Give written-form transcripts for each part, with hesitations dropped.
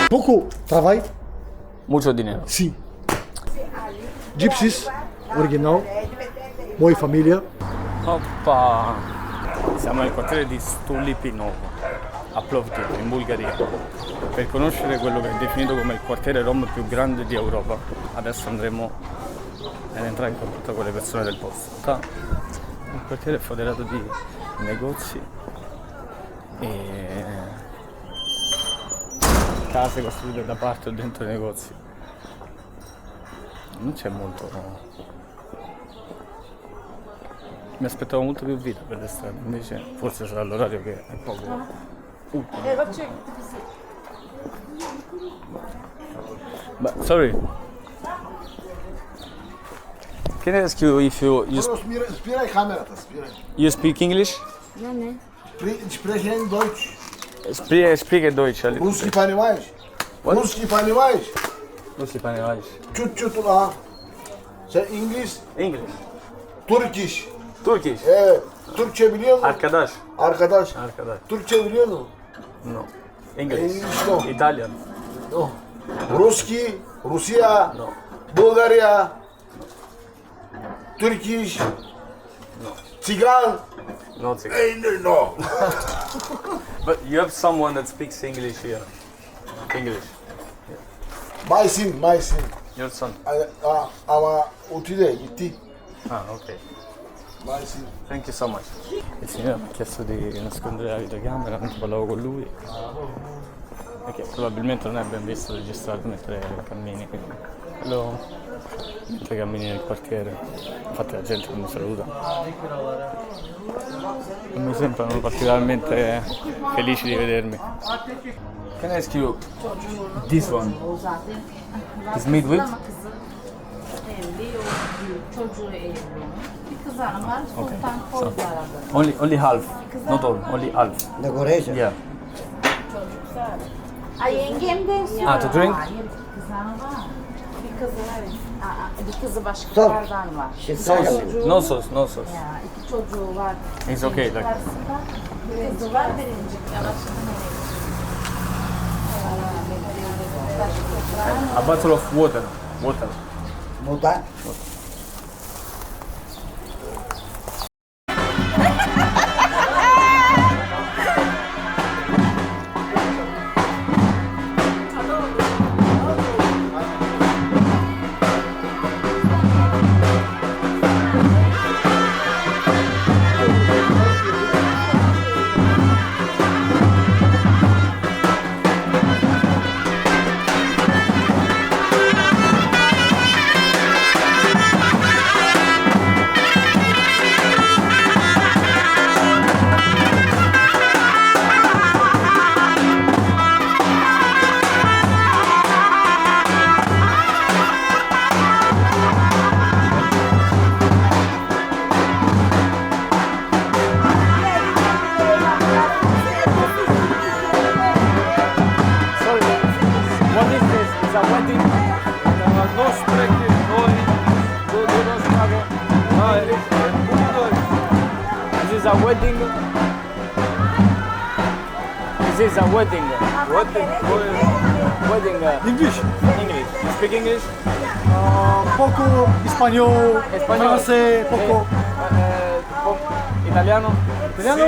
Poco trabalho? Mucho dinero. Sim. Gypsies, original. Boa famiglia. Oppa! Siamo nel quartiere di Stulipinovo, a Plovdiv, in Bulgaria. Per conoscere quello che è definito come il quartiere rom più grande di Europa, adesso andremo ad entrare in contatto con le persone del posto. Il quartiere è foderato di negozi e case costruite da parte o dentro i negozi. Non c'è molto. Mi aspettavo molto più vita per le strade, invece forse sarà l'orario che è poco utile. But sorry. Can I ask you if Spiraj kamerata, spiraj. you speak English? Ne. Sprechen Deutsch. Speak Deutsch. Русский понимаешь? Русский понимаешь? Russi понимаешь? Чуть-чуть ha. Sen İngiliz, English. Turkish. Turkish. Evet. Türkçe biliyor musun? Arkadaş. Arkadaş. Arkadaş. Türkçe biliyor musun? No. English. English no. Italian. No. Ruski, Rusya, No. Bulgaria, Turkish, Tsigan. No. English. No. But you have someone that speaks English here. English. My son. Your son. Ama utile gitti. Ah, ok. My son. Thank you so much. Il signore mi ha chiesto di nascondere la videocamera mentre parlavo con lui. Perché probabilmente non è ben visto registrare mentre cammini. Mentre cammini nel quartiere. Infatti la gente non mi saluta. Non mi sembrano particolarmente felici di vedermi. Can I ask you this one? Is made with? Evli, çocuğu evli. Bir kız hanım var, Sultan Koylar'da. Only half. Not all. Only half. Decoration. Yeah. Çocuklar. Ay yengem de istiyor. Ah, to drink? Hayır, bir kız hanım var. Bir kızı evet. Bir kızı Stop. başkalardan var. She's No second. sauce. No sauce. No sauce. Ya, iki çocuğu var. It's okay. Like. Karşısında bir kızı var, birinci. Yavaşını nereye? A bottle of water. Water. Muta. What is this? It's a wedding. No spreche, no spreche. This is a wedding. This is a wedding. Wedding. English. English. You speak English? Poco español, Español. francés, poco. Italiano? Italiano?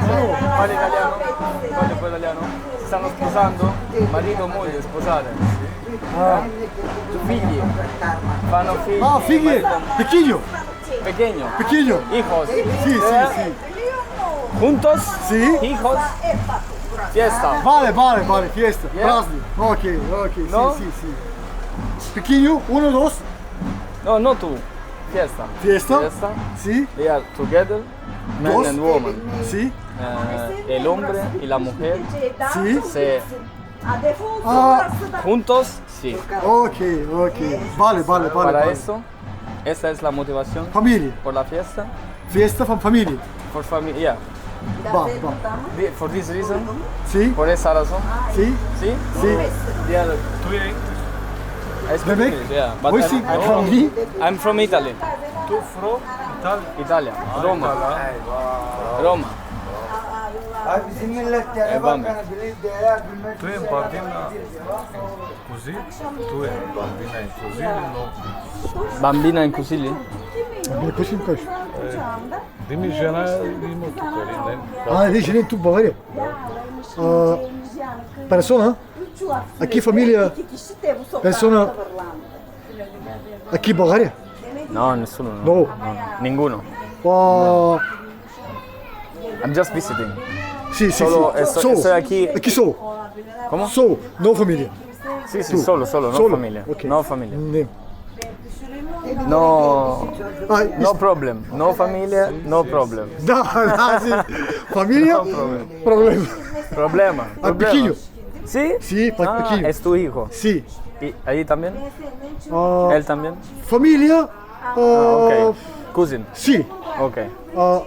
No. Parli italiano? Parli un po' italiano? Si stanno sposando? Marito, moglie, sposare. Figli. Fanno figli. Ah, figli. Pequeño. Pequeño. Pequeño. Hijos. Sí, sí, sí. Juntos. Sí. Hijos. Fiesta. Vale, fiesta. Yeah. Prazdnik. Ok, No? sí. Pequeño, 1, 2. No, not two. Fiesta. Fiesta. Sí, They are together. Man Dos. and woman. sí. El hombre y la mujer Sí. se Ah, juntos, sí. ok. Vale. Para eso, esa es la motivación Familia. por la fiesta. Fiesta familia. For family, yeah. Va. For this reason, Sí, por esa razón, sí, sí. sí. They are tweeting. I speak Demek, English, yeah. But Voici I'm from me. I'm from Italy. Tu from Italia? Italia. Roma. Roma. bizim milletlere bambi. bakana bile değer bilmez. Tu è bambina così? Tu è bambina in così no? Bambina in così? Bir koşayım kaç. Dimmi žena i mokytojai, ne? Ah, dici ne tu Bavaria. Persona? Aqui família. Persona. Aqui Bulgária? No, nessuno. No. Ninguno. Ah, I'm just visiting. sì, sì, Solo, sì. estoy aquí. Aqui sou. ¿Cómo? Sou, no família. Sí, sí, solo, no Solo. familia. Ok. No familia. Ne. No, Ah, no problem. No familia, no problem. Da, da, sì. Família? Problema. Problema. Ah, problema. pequeño. ¿Sí? Sí, pequeño. Es tu hijo. Sì. ¿Y allí también? Ah, ¿Él también? família? Ok. Cousin. Sì. Ok. Ah,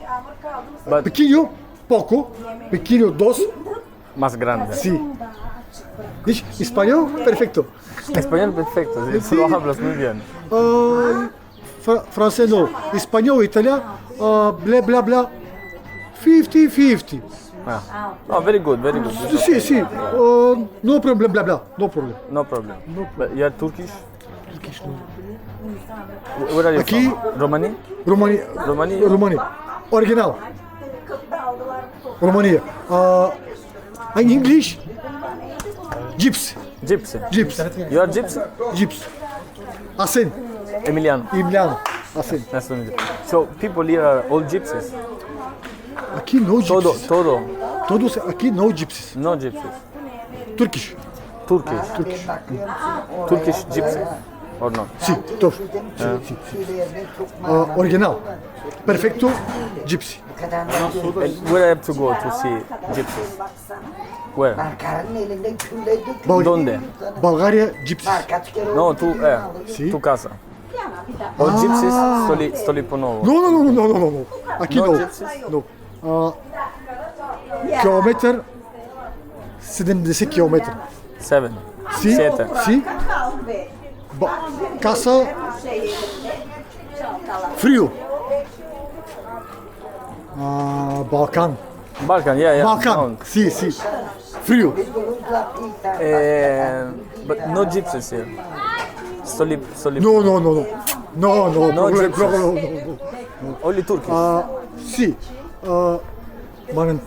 But pequeño, pouco. Pequeño, dos. más grande. Sí. Dici español? Perfecto. Español perfecto, sí. Sí. Lo hablas muy bien. Francês no. Espanhol, italiano, bla bla bla. 50-50. Ah. Oh, very good, very good. Sì, sì. No problem, bla bla. No problem. No problem. But you are Turkish? Where are you Aqui- from? Romania? România. Romania? România. Original. România. In English? Gypsy. Gypsy. Gypsy. You are Gypsy? Gypsy. Asen. Emiliano. Emiliano. Asen. Nice to meet you. So people here are all gypsies? Aqui no gypsies. Todo. Todos aqui no gypsies. No gypsies. Turkish. Turkish. Turkish gypsy? Or not? Sì, tof. Sì, sì, sì. Original. Perfecto gypsy. And where I have to go to see gypsies? Where? Karın elinde külledik. Donde? Bulgaria gypsies. Kaç kere No, tu, Sì. tu casa. All gypsies sto lì Ponovo. No, no, no, no, no, no, no. Aqui No no. gypsies? No. Kilometre 70 kilometre. 7. Sì, Siete. sì. Casa frio. Balkan. Balkan, yeah. Balkan. No. Sì, sì. Frio. But no gypsies here. Sto lì. No, no, no, no. No, no, No problem, gypsies. no, no, no. Only Turkish. Sì. Manın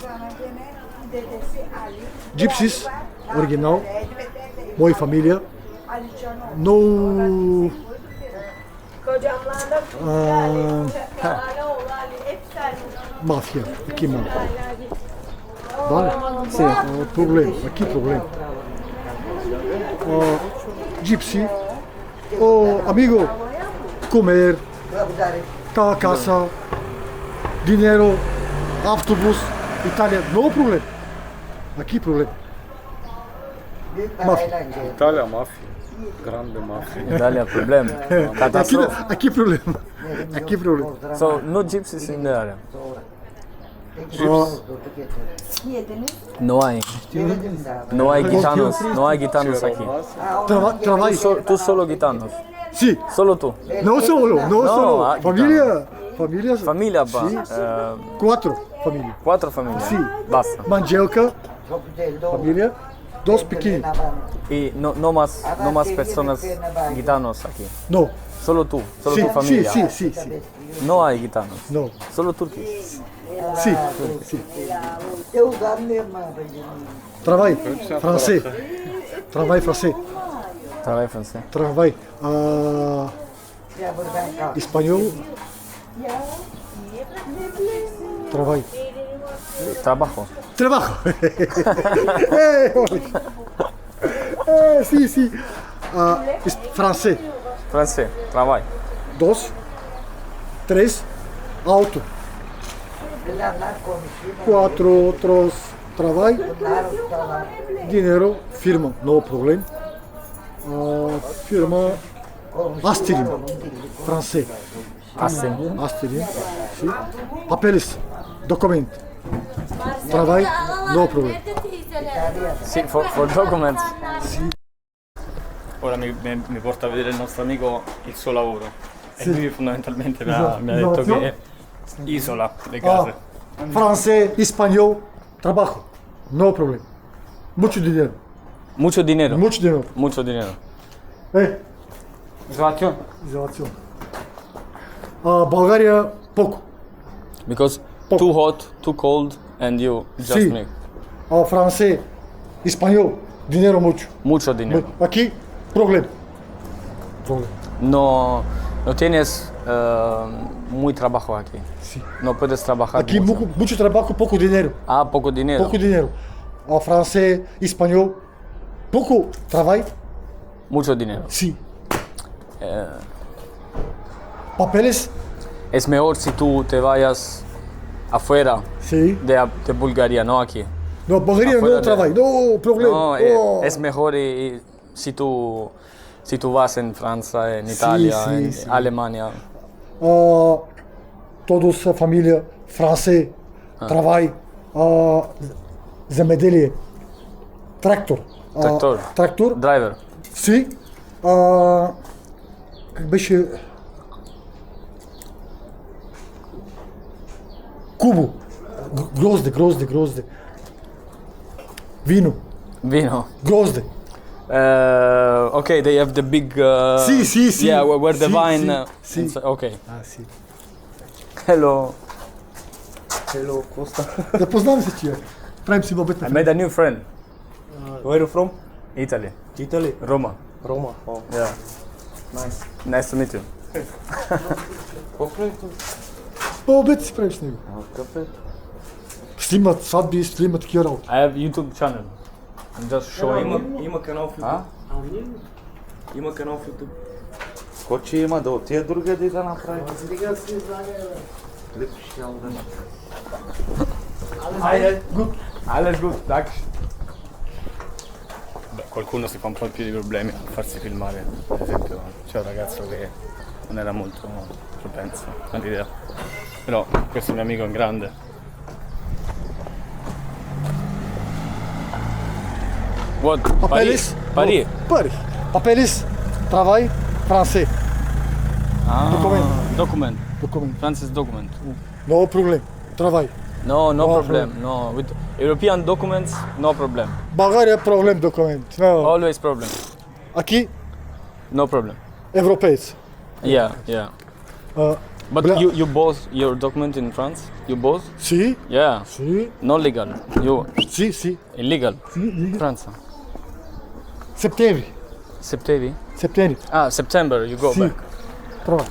Gypsies, original, boy família, no máfia, aqui máfia. Vale? Sì. Problema, aqui problema. Gypsy, amigo, comer, casa, dinheiro, autobus, Itália, no problema. Aqui problema. Italija mafija, grande mafija. Italia problem. Aqui, Catastrofe. aqui problema. Aqui problema. So no gypsies in the area. No hay. No hay gitanos. No hay gitanos aquí. Trabalho. Tú solo gitanos. Sì, Solo tú. não solo, não No, solo. Família, família. Familia pa. Sì. Quatro família. 4 familias. Sì. Basta. Manjelka, Çok güzel doğru. família. Dos pequeños. Y no más personas gitanos aquí. No. Solo tú. Solo Sì, tu sì, familia. sì, sì, sì. No hay gitanos. No. Solo turquís. Sì, sì. Eu uzanmıyorum abi. Travail français. Travail français. Travail français. Travail Ya buradan kalk. espanhol. Travail. Trabajo. Trabalho. Sì, sì. Francês. Francés. Travail. Dos. Três. Auto. Planlar konuşuyor. Quatro outros. Trabalho. Bunlar ustalar. Dinheiro. Firma. No problem. Firma. Astirim. Francês. Assim. Astirim. Sì. Papeles. Documento. Trabalho. No problem. Sì, for documents. Ora mi porta a vedere il nostro amico il suo lavoro. Sì. E lui fondamentalmente mi ha Esatto. detto No. che isola le case. Francês, espanhol, trabajo, no problem. Mucho dinero, Mucho dinero. mucho dinero. Mucho dinero. Изолация. Bulgaria, pouco. Because Poco. too hot, too cold, and you just Sì. make Francês, espanhol, dinero mucho. mucho dinero. Aqui, problema. Problema. No, no tienes muy trabajo aquí. Sí. No puedes trabajar Aqui, mucho. mucho trabalho, pouco dinheiro. Ah, poco dinero. Pouco dinheiro. Francês, espanhol, pouco trabalho, Mucho dinero. sim. Papeles, Es mejor si tú te vayas afuera sim. de Bulgaria, no aquí. No, Bulgaria Afuera não de- trabalho, no problema. No, Oh. es mejor si tú vas en Francia, en Italia, sí, en sí. Alemania. Todos a família francês, trabalho, земеделие, трактор. Трактор. Трактор, Driver. sim. Как беше? Кубо. Грозде. Вино. Vino. Грозде. Okay, they have the big. Sì. Yeah, where the Sì, wine. sì. Okay. Sì. Hello. Hello, Costa. Запознавам се, че правим си бабет I на made a new friend. Where are you from? Italy. Italy. Roma. Roma. Oh, Yeah. nice. Nice to meet you. По-проекто. Бабет си правиш с него. Кафе. Ще имат сватби, ще имат такива работи. I have YouTube channel. I'm just showing. Има канал в YouTube. А? Има канал в YouTube. Ко че има да отида другаде да направи? Клип щял да направи. Alles gut, danke. Beh, qualcuno si fa un po' più di problemi a farsi filmare. Ad esempio, c'è un ragazzo che non era molto propenso all'idea. Però questo mio amico è un grande. What? Papeles? Paris? Paris. Papeles, trabalho, francês. Ah, Document. document. Documento. Francis document. No problem. Trabalho. No, no No problem. No, with European documents, no problem. Bulgária, problem documento. No. Always problem. Aqui, No problem. europeus. Yeah. But Bla- you bought your document in France? You bought? Sim, Yeah. sim, Not legal. You sim. illegal. Sim. France. Setembro. September. Ah, September. You go Sim. back. Trabalho.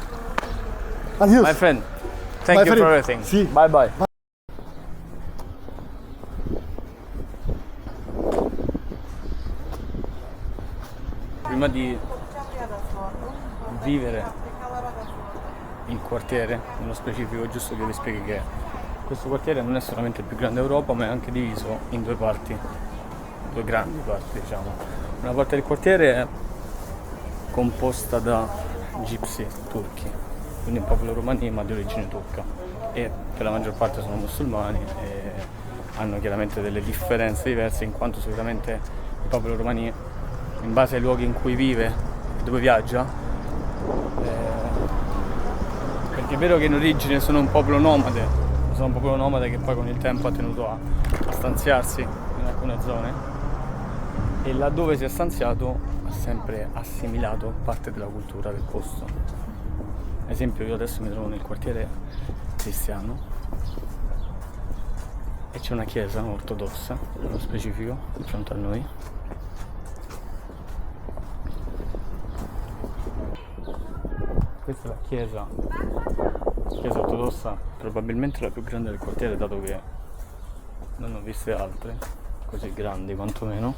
Adeus. My friend. Thank My you for friend. everything. Sì. Bye bye. Prima di vivere il quartiere, nello specifico è giusto che vi spieghi che questo quartiere non è solamente il più grande d'Europa, ma è anche diviso in due parti, due grandi parti diciamo. Una parte del quartiere è composta da gypsy turchi, quindi un popolo romani ma di origine turca, e per la maggior parte sono musulmani e hanno chiaramente delle differenze diverse, in quanto solitamente il popolo romani, in base ai luoghi in cui vive e dove viaggia, perché è vero che in origine sono un popolo nomade che poi con il tempo ha tenuto a stanziarsi in alcune zone, e laddove si è stanziato ha sempre assimilato parte della cultura del posto. Ad esempio, io adesso mi trovo nel quartiere cristiano e c'è una chiesa ortodossa, nello specifico, di fronte a noi. Questa è la chiesa ortodossa, probabilmente la più grande del quartiere, dato che non ho viste altre così grandi quantomeno.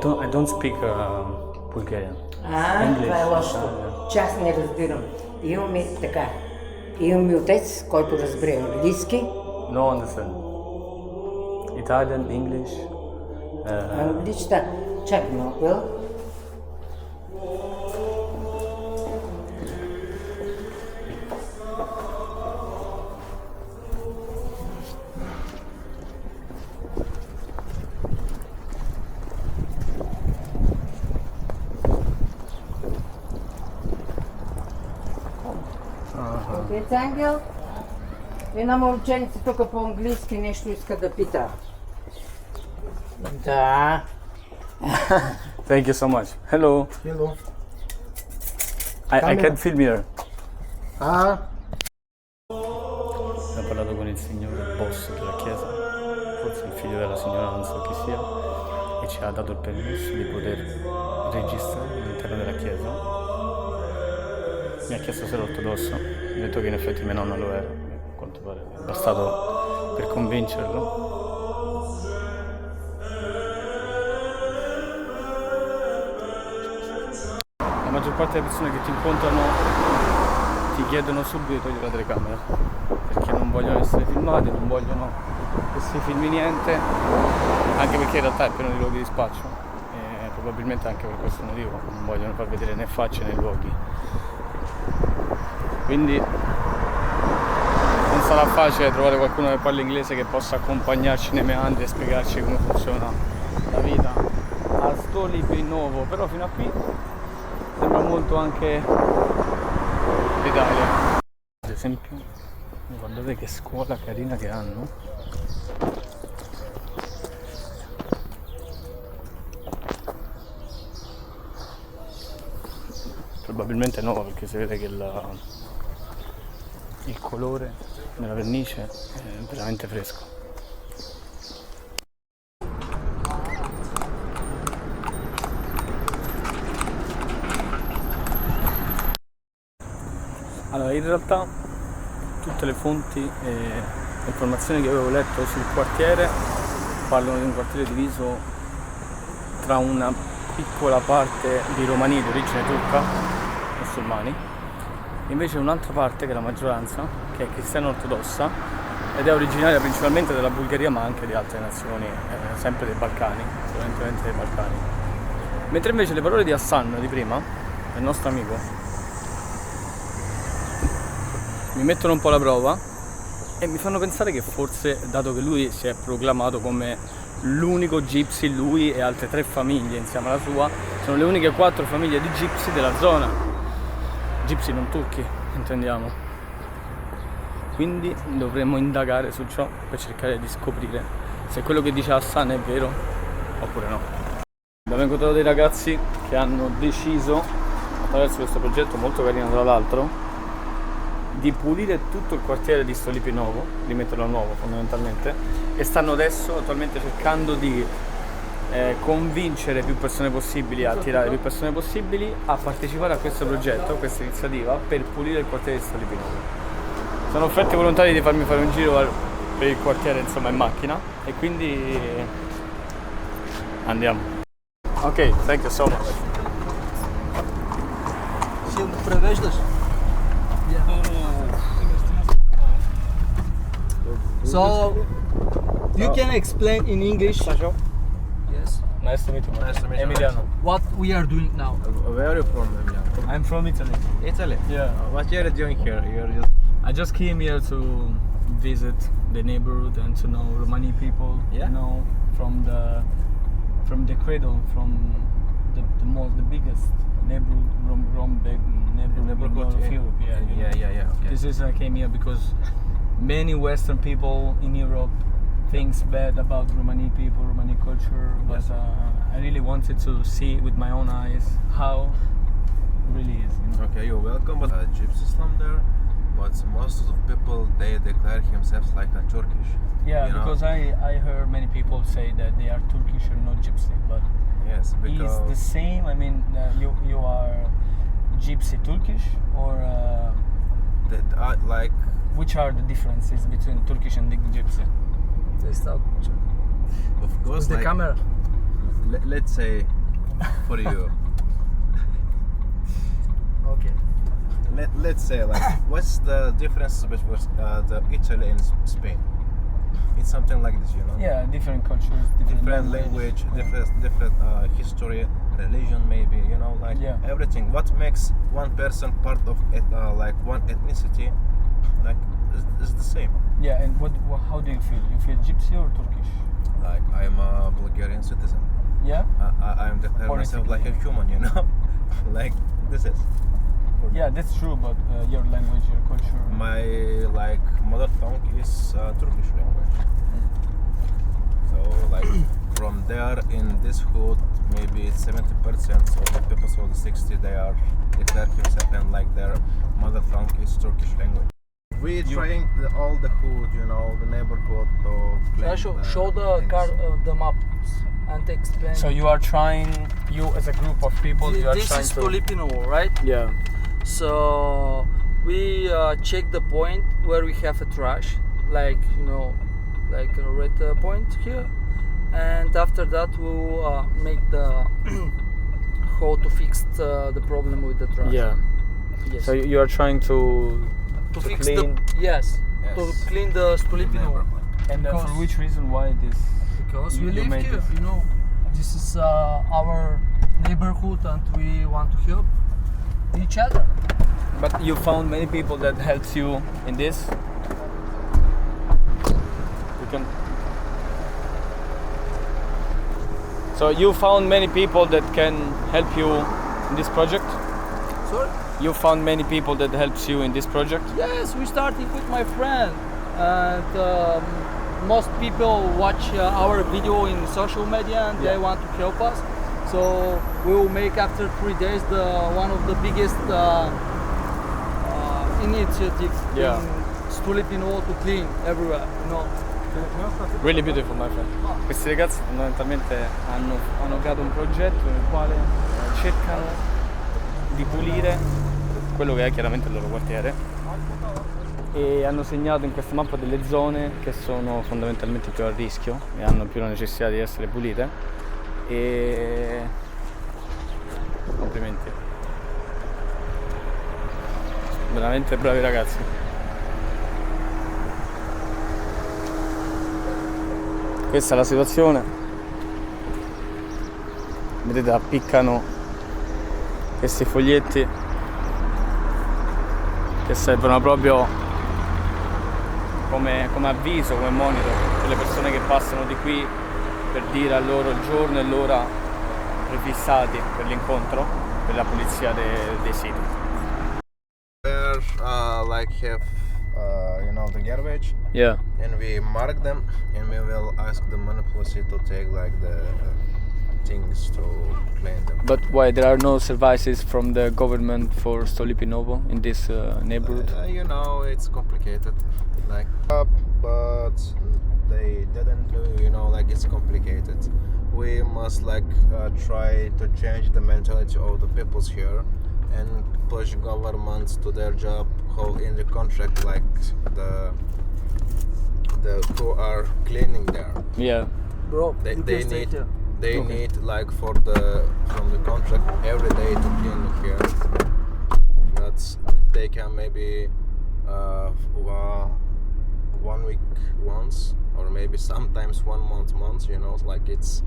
I don't speak Bulgarian. English. Това е лошо. Че аз не разбирам. Имаме така. Имаме отец, който разбира английски, No understand. Italian, English. англичта. Чакай малко. Отец Ангел, една момченце тук по-английски нещо иска да пита. Да. Thank you so much. Hello. Hello. I can film here. Ah, Ho parlato con il signore boss della chiesa, forse il figlio della signora, non so chi sia, e ci ha dato il permesso di poter registrare all'interno della chiesa. Mi ha chiesto se ero ortodosso, mi ha detto che in effetti mia nonna lo era, a quanto pare è bastato per convincerlo. La maggior parte delle persone che ti incontrano ti chiedono subito di togliere la telecamera perché non vogliono essere filmati, non vogliono che si filmi niente, anche perché in realtà è pieno di luoghi di spaccio e probabilmente anche per questo motivo non vogliono far vedere né facce né luoghi. Quindi non sarà facile trovare qualcuno che parli inglese che possa accompagnarci nei meandri e spiegarci come funziona la vita a Stolipinovo, però fino a qui sembra molto anche l'Italia. Ad esempio, guardate che scuola carina che hanno. Probabilmente nuova perché si vede che il colore della vernice è veramente fresco. Allora, in realtà tutte le fonti e le informazioni che avevo letto sul quartiere parlano di un quartiere diviso tra una piccola parte di romani di origine turca, musulmani, e invece un'altra parte che è la maggioranza, che è cristiana ortodossa ed è originaria principalmente della Bulgaria ma anche di altre nazioni, sempre dei Balcani, prevalentemente dei Balcani. Mentre invece le parole di Hassan di prima, del nostro amico, mi mettono un po' alla prova e mi fanno pensare che forse, dato che lui si è proclamato come l'unico gypsy, lui e altre 3 famiglie insieme alla sua, sono le uniche 4 famiglie di gypsy della zona. Gypsy non turchi, intendiamo. Quindi dovremmo indagare su ciò per cercare di scoprire se quello che dice Hassan è vero oppure no. Abbiamo incontrato dei ragazzi che hanno deciso, attraverso questo progetto molto carino tra l'altro, di pulire tutto il quartiere di Stolipinovo, di metterlo a nuovo fondamentalmente, e stanno adesso attualmente cercando di convincere più persone possibili, attirare più persone possibili a partecipare a questo progetto, a questa iniziativa per pulire il quartiere di Stolipinovo. Sono offerti volontari di farmi fare un giro per il quartiere, insomma, in macchina, e quindi andiamo. Ok, thank you so much. So, you can explain in English Yes. Nice to meet you. Nice to meet you. Emiliano. what we are doing now. Where are you from, Emiliano? I'm from Italy. Italy? Yeah. What you are doing here? You're just... I just came here to visit the neighborhood and to know Romani people. Yeah. You know, from the cradle, from the biggest neighborhood Neighborhood of in- Europe. Yeah. Yeah. Okay. This is I came here because many Western people in Europe thinks bad about Romani people, Romani culture, but Yes. I really wanted to see with my own eyes how it really is. You know? Okay, you're welcome. But Gypsy Islam there, but most of the people they declare themselves like a Turkish. Yeah, you know? because I heard many people say that they are Turkish and not Gypsy, but Yes, because is the same. I mean, you are Gypsy Turkish, or like which are the differences between Turkish and Gypsy? of course The like, camera. let's say for you. Okay. Let's say like what's the difference between the Italy and Spain? It's something like this, you know. Yeah, different cultures, Different language, different history, religion, maybe, you know, like Yeah. everything. What makes one person part of it, like one ethnicity, like is the same. Yeah, and how do you feel? You feel Gypsy or Turkish? Like I'm a Bulgarian citizen. Yeah. I'm declaring myself like a human, you know. Like this is. for Yeah, that's true, but your language, your culture. my like mother tongue is Turkish language. So like from there in this hood, maybe 70% of the people, so the 60 they are declare himself and like their mother tongue is Turkish language. We trying all the hood, you know, the neighborhood to claim Show the things. car, the maps and explain. So you are trying, you as a group of people, you are This trying is to. Stolipino, right? Yeah. So we check the point where we have a trash, like you know, like a red point here, and after that we'll make the how to fix the problem with the trash. Yeah. Yes. So you are trying to fix clean. yes, Yes. to clean the Stolipino. Neighborhood. And for Because- which reason? Why this? Because You- we you live made here, this. you know. This is our neighborhood, and we want to help each other. But you found many people that helps you in this. You can. So you found many people that can help you in this project. Sorry. You found many people that helps you in this project. Yes, we started with my friend, and most people watch our video in social media, and they Yeah. want to help us. So we will make after 3 days the one of the biggest initiatives Yeah. in Stolipino to clean everywhere. You know. Really beautiful, my friend. Questi ragazzi fondamentalmente hanno creato un progetto nel quale cercano di pulire quello che è chiaramente il loro quartiere e hanno segnato in questa mappa delle zone che sono fondamentalmente più a rischio e hanno più la necessità di essere pulite e complimenti. Veramente bravi ragazzi. Questa è la situazione, vedete appiccano questi foglietti che servono proprio come avviso, come monito per le persone che passano di qui per dire a loro il giorno e l'ora prefissati per l'incontro per la pulizia dei siti. Where like have you know the garbage, Yeah. and we mark them, and we will ask the municipality to take like the things to clean them. But why there are no services from the government for Stolipinovo in this neighborhood? You know, it's complicated, like, but they didn't do. You know, like it's complicated. We must like try to change the mentality of the peoples here, and push governments to their job. How in the contract, like the who are cleaning there. Yeah. Bro, They, you they can stay need here. they Okay. need like for the from the contract every day to clean here. That's they can maybe 1 week once, or maybe sometimes 1 month once. You know, like it's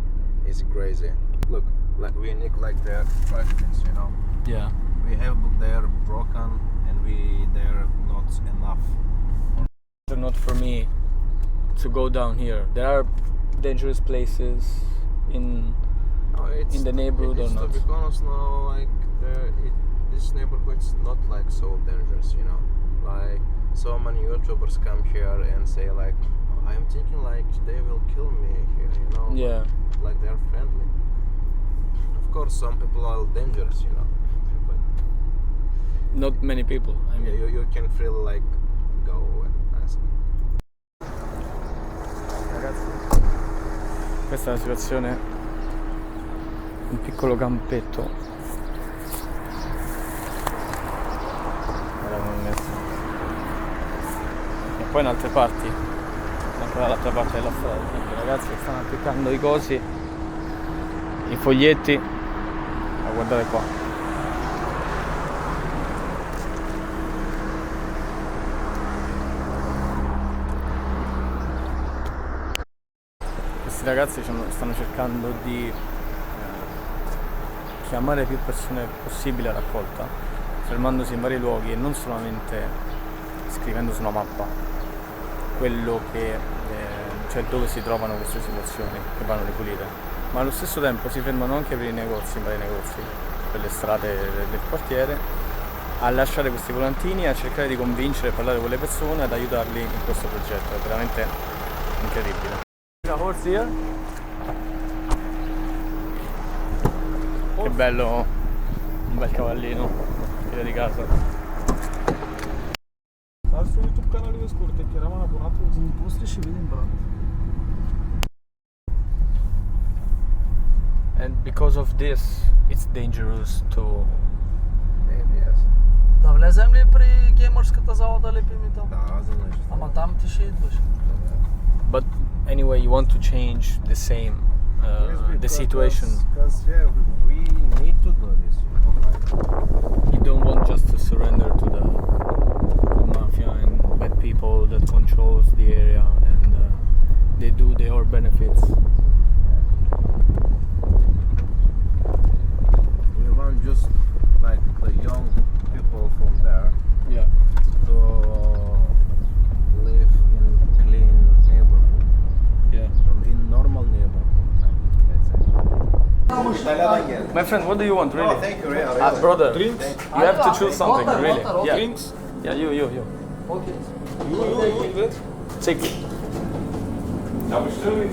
crazy. Look, like we need like their trash bins. You know, Yeah. we have they're broken and they're not enough. Not for me to go down here. There are dangerous places in No, it's, in the neighborhood or it's not? To be honest, no, like this neighborhood's not like so dangerous, you know. Like so many YouTubers come here and say like, I'm thinking like they will kill me here, you know. Yeah. Like they're friendly. Of course, some people are dangerous, you know. But Not many people. I mean, you can freely like go and ask. ragazzi, questa è la situazione. Un piccolo campetto. Era come messo. E poi in altre parti, anche dall'altra parte della strada, i ragazzi che stanno appiccando i cosi, i foglietti. Ma guardate qua. Questi ragazzi stanno cercando di chiamare più persone possibile a raccolta, fermandosi in vari luoghi e non solamente scrivendo su una mappa quello che cioè dove si trovano queste situazioni che vanno ripulite, ma allo stesso tempo si fermano anche per i negozi, in vari negozi, per le strade del quartiere, a lasciare questi volantini, a cercare di convincere e parlare con le persone, ad aiutarli in questo progetto. È veramente incredibile. Horse here. Che bello, un bel cavallino, tira di casa. Dar su YouTube canalul scurte, că eram abonat în poste și vedem, brate. And because of this, it's dangerous to... Yes. Да влезем ли при геймърската зала да лепим и там? Да, за нещо. Ама там ти ще идваш. But anyway, you want to change the same, the situation. Because yeah, we need to do this. You don't want just to surrender to the mafia and bad people that controls the area, and they do their benefits. We want just like the young people from there Yeah. to live in clean neighborhood, Yeah. in normal neighborhood. That's it. My friend, what do you want, really? Thank you, really. Brother, Drinks? you have to choose something, Water, really. water, Yeah. Drinks? Yeah, you. Окей. Evet. Take.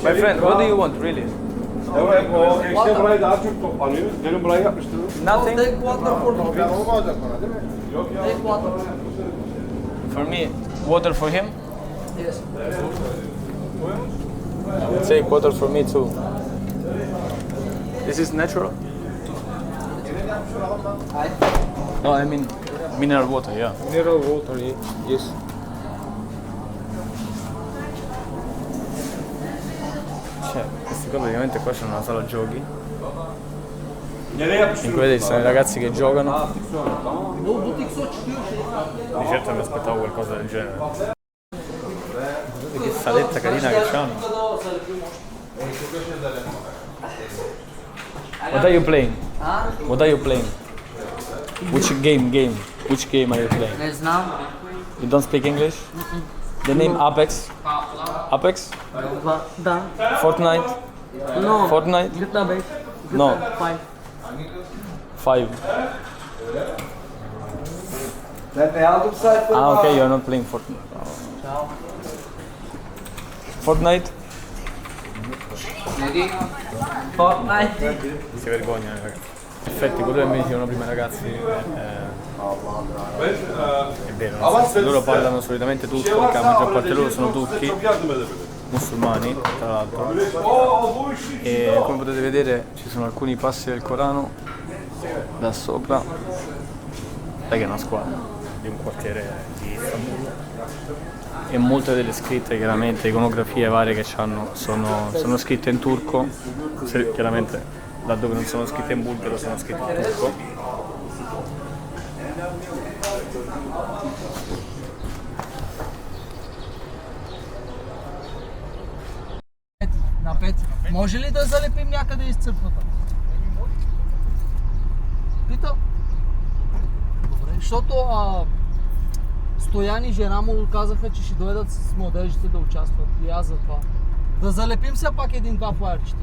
My friend, what do you want, really? Evet, o işte burayı daha çok toplanıyor. Gelin burayı yapmıştırın. Nothing? Take water for me. Ya o olacak bana değil mi? Take water. For me, water for him? Yes. Take water for me too. This is natural? No, I mean mineral water, yeah. Mineral water, yes. Cioè, questi qua praticamente qua c'è una sala giochi. Nereye In yapıştırın? cui vedete sono i ragazzi che giocano. Bu butik so çıkıyor şey. Di certo mi aspettavo qualcosa del genere. Guardate che saletta carina che c'hanno. What are you playing? What are you playing? Which game? Which game are you playing? Ne znam. You don't speak English? The name Apex? Apex? Da. Fortnite? No. Fortnite? GTA 5. No. 5. 5. Ben aldım sayfaları. Ah, okay, you're not playing Fortnite. Fortnite? Fortnite. Si vergognano ragazzi. In effetti quello che mi dicevano prima i ragazzi è vero, nel senso, loro parlano solitamente turco perché la maggior parte di loro sono turchi, Yardım edebilirim. musulmani tra l'altro, e come potete vedere ci sono alcuni passi del Corano da sopra, che è una squadra di un quartiere di Istanbul, e molte delle scritte, chiaramente iconografie varie che hanno sono scritte in turco, chiaramente laddove non sono scritte in bulgaro sono scritte in turco. На 5. Може ли да залепим някъде из църквата? Питам. Добре, защото Стоян и жена му казаха, че ще дойдат с младежите да участват. И аз за това. Да залепим все пак един-два флаерчета.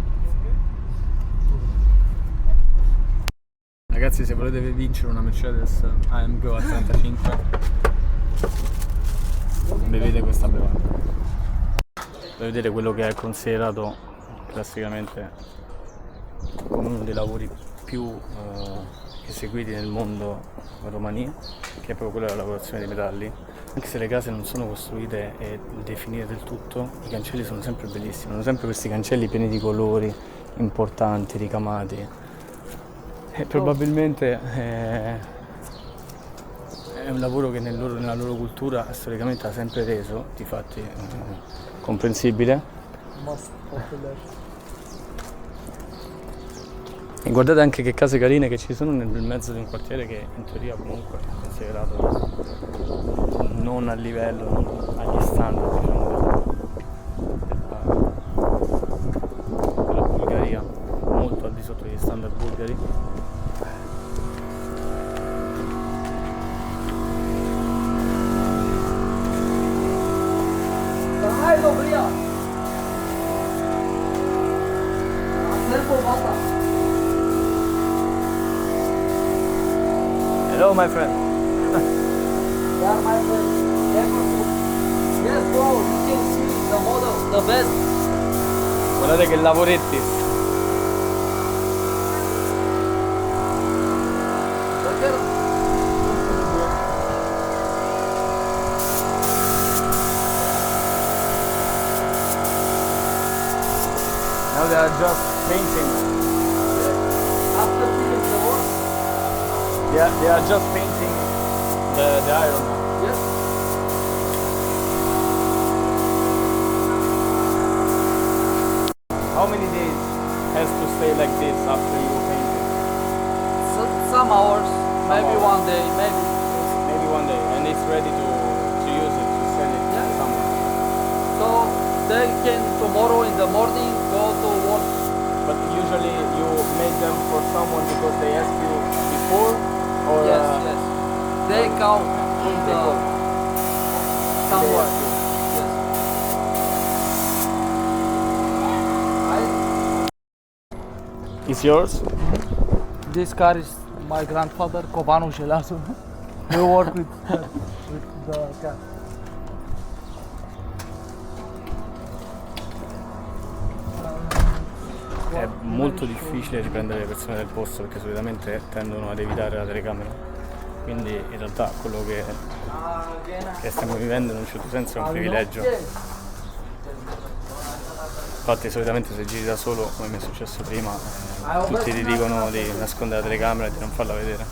Ragazzi, se volete vincere una Mercedes AMG a 35, bevete questa bevanda. Per vedere quello che è considerato classicamente come uno dei lavori più eseguiti nel mondo in Romania, che è proprio quello della lavorazione dei metalli. Anche se le case non sono costruite e definite del tutto, i cancelli sono sempre bellissimi, hanno sempre questi cancelli pieni di colori importanti, ricamati. E probabilmente è un lavoro che nella loro cultura storicamente ha sempre reso, difatti comprensibile. E guardate anche che case carine che ci sono nel mezzo di un quartiere che in teoria comunque è considerato non a livello, non agli standard, diciamo, della Bulgaria, molto al di sotto degli standard bulgari. Hai добрия! Hello my friend. best. Guardate che lavoretti. Now they are just painting. After finish the work, They are just painting the iron now. yes. How many days has to stay like this after you paint it? Some hours, maybe hours. one day, maybe. Maybe one day, and it's ready to use it, to sell it Yeah. somewhere. So they can tomorrow in the morning go to work. But usually you make them for someone because they ask you before, or Yes, yes. They come from the somewhere. Yes. It's yours? This car is my grandfather, Cobanu Gelato. We work with the car. È molto difficile riprendere le persone del posto perché solitamente tendono ad evitare la telecamera, quindi in realtà quello che stiamo vivendo in un certo senso è un privilegio. Infatti solitamente se giri da solo, come mi è successo prima, tutti ti dicono di nascondere la telecamera e di non farla vedere.